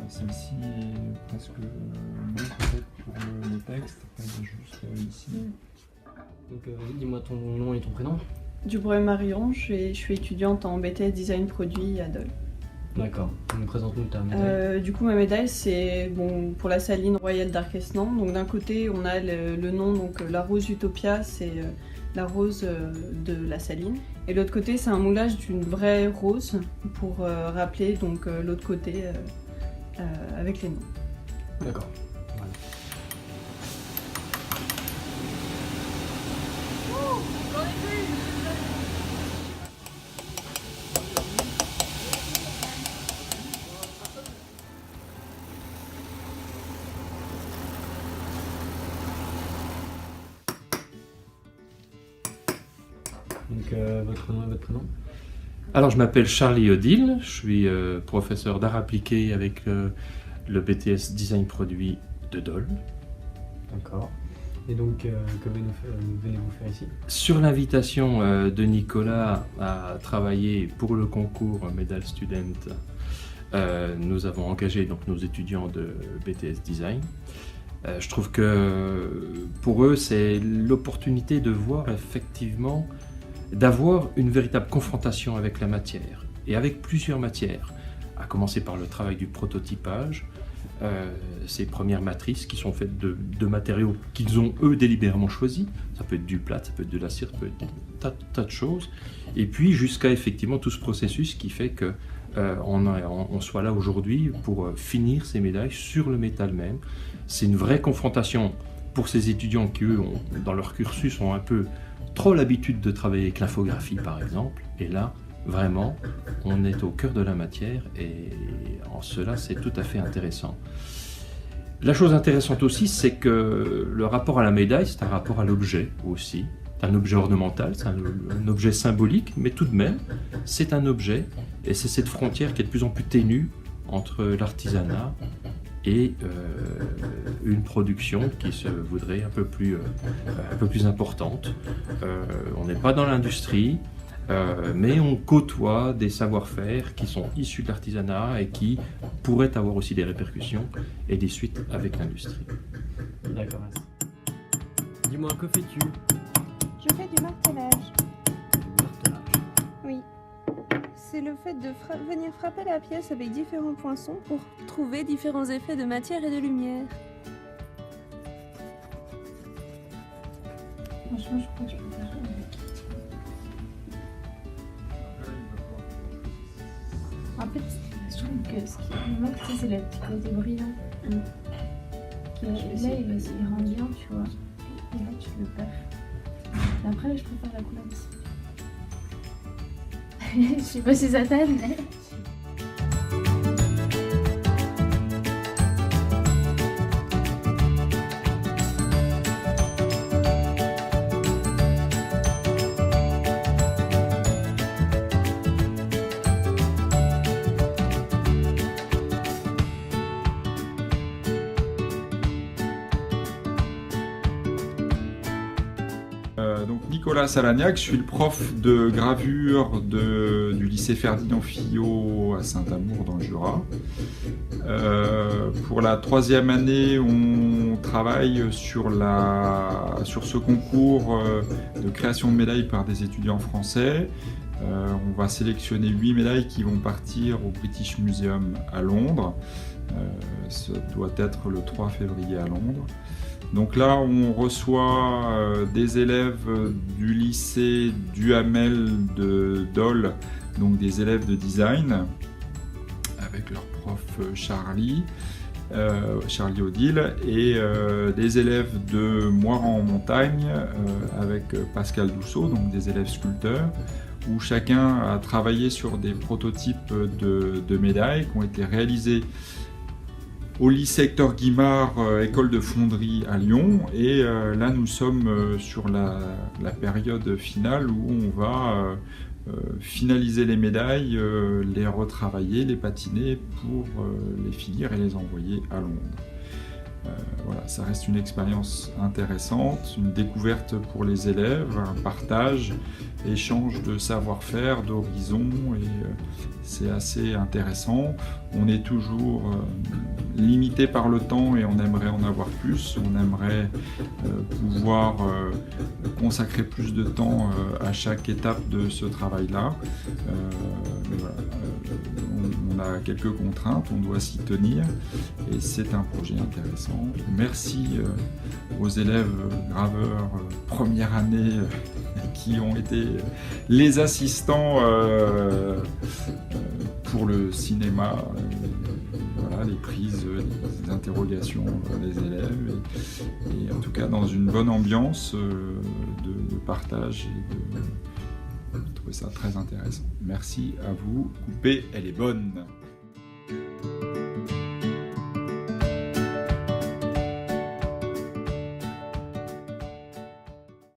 Celle-ci est presque moins complète pour le texte, elle est juste ici. Donc dis-moi ton nom et ton prénom. Dubreuil Marion, je suis étudiante en BTS Design Produit à Dole. D'accord, présente-nous ta médaille. Du coup ma médaille c'est pour la Saline Royale d'Arquesnan. Donc d'un côté on a le nom, donc la rose Utopia, c'est la rose de la Saline. Et l'autre côté c'est un moulage d'une vraie rose pour rappeler donc l'autre côté avec les noms. D'accord. Voilà. Donc votre nom et votre prénom? Alors je m'appelle Charlie Odile, je suis professeur d'art appliqué avec le BTS Design Produit de Dole. D'accord. Et donc que venez-vous faire ici? Sur l'invitation de Nicolas à travailler pour le concours Medal Student, nous avons engagé donc nos étudiants de BTS Design. Je trouve que pour eux c'est l'opportunité de voir effectivement d'avoir une véritable confrontation avec la matière, et avec plusieurs matières, à commencer par le travail du prototypage, ces premières matrices qui sont faites de matériaux qu'ils ont eux délibérément choisis, ça peut être du plâtre, ça peut être de la cire, ça peut être des tas de choses, et puis jusqu'à effectivement tout ce processus qui fait que on soit là aujourd'hui pour finir ces médailles sur le métal même. C'est une vraie confrontation pour ces étudiants qui eux, dans leur cursus, ont un peu trop l'habitude de travailler avec l'infographie par exemple, et là vraiment on est au cœur de la matière et en cela c'est tout à fait intéressant. La chose intéressante aussi c'est que le rapport à la médaille c'est un rapport à l'objet aussi, c'est un objet ornemental, c'est un objet symbolique, mais tout de même c'est un objet et c'est cette frontière qui est de plus en plus ténue entre l'artisanat et une production qui se voudrait un peu plus importante. On n'est pas dans l'industrie, mais on côtoie des savoir-faire qui sont issus de l'artisanat et qui pourraient avoir aussi des répercussions et des suites avec l'industrie. D'accord. Dis-moi, que fais-tu? Je fais du martelage. Du martelage. Oui. C'est le fait de venir frapper la pièce avec différents poinçons pour trouver différents effets de matière et de lumière. Franchement, je crois que je peux faire avec. En fait, je trouve que ce qui me manque, c'est le petit côté brillant. Là, il rend bien, tu vois. Et là, tu le perds. Après, je préfère la couleur ici. Je sais pas si ça t'aide, mais... Donc Nicolas Salagnac, je suis le prof de gravure du lycée Ferdinand Fillot à Saint-Amour dans le Jura. Pour la 3e année, on travaille sur ce concours de création de médailles par des étudiants français. On va sélectionner 8 médailles qui vont partir au British Museum à Londres. Ça doit être le 3 février à Londres. Donc là, on reçoit des élèves du lycée Duhamel de Dole, donc des élèves de design, avec leur prof Charlie Odile, et des élèves de Moirans-en-Montagne avec Pascal Dousseau, donc des élèves sculpteurs, où chacun a travaillé sur des prototypes de médailles qui ont été réalisés au lycée Hector Guimard, école de fonderie à Lyon, et là nous sommes sur la période finale où on va finaliser les médailles, les retravailler, les patiner pour les finir et les envoyer à Londres. Voilà, ça reste une expérience intéressante, une découverte pour les élèves, un partage, échange de savoir-faire, d'horizons, et c'est assez intéressant. On est toujours limité par le temps et on aimerait en avoir plus, on aimerait pouvoir consacrer plus de temps à chaque étape de ce travail-là. Voilà. On a quelques contraintes, on doit s'y tenir et c'est un projet intéressant. Merci aux élèves graveurs première année qui ont été les assistants pour le cinéma, voilà, les prises, les interrogations des élèves et en tout cas dans une bonne ambiance de partage et de trouver ça très intéressant. Merci à vous. Coupée, elle est bonne.